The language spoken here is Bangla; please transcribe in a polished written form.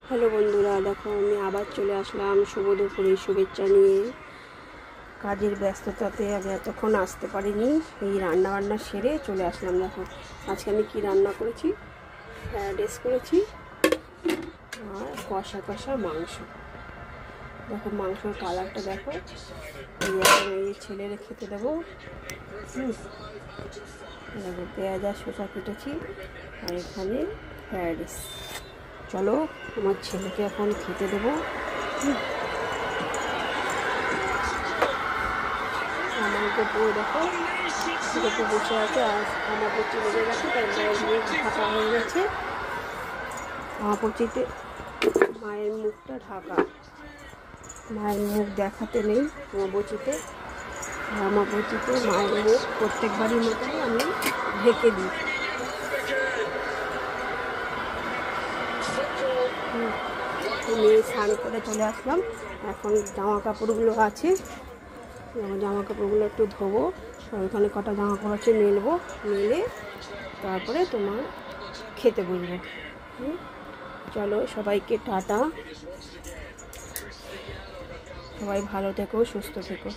হ্যালো বন্ধুরা, দেখো আমি আবার চলে আসলাম শুভ দুপুরের শুভেচ্ছা নিয়ে। কাজের ব্যস্ততাতে আমি এতক্ষণ আসতে পারিনি, এই রান্না সেরে চলে আসলাম। দেখো আজকে আমি কি রান্না করেছি, ফ্রাইড রাইস করেছি আর কষা কষা মাংস। দেখো মাংসের কালারটা দেখো, এই ছেলের খেতে দেবো। দেখো পেঁয়াজ আর শসা কেটেছি আর এখানে ফ্রাইড রাইস। চলো আমার ছেলেকে এখন খেতে দেবো। আমার গপু দেখো গপু বসে আছে আর আমার পচি বেজে গেছে, তার মুখ ঢাকা হয়ে গেছে। আমার পচিতে মায়ের মুখটা ঢাকা, মায়ের মুখ দেখাতে নেই আমার বচিতে। আর আমার বচিতে মায়ের মুখ প্রত্যেকবারই মতনই আমি ঢেকে দিই। মেয়ে স্নান করে চলে আসলাম, এখন জামা কাপড়গুলো আছে, জামা কাপড়গুলো একটু ধোবো। ওইখানে কটা জামা কাপড় আছে মেলবো, মেলে তারপরে তোমার খেতে বসবো। চলো সবাইকে টাটা, সবাই ভালো থেকো, সুস্থ থেকো।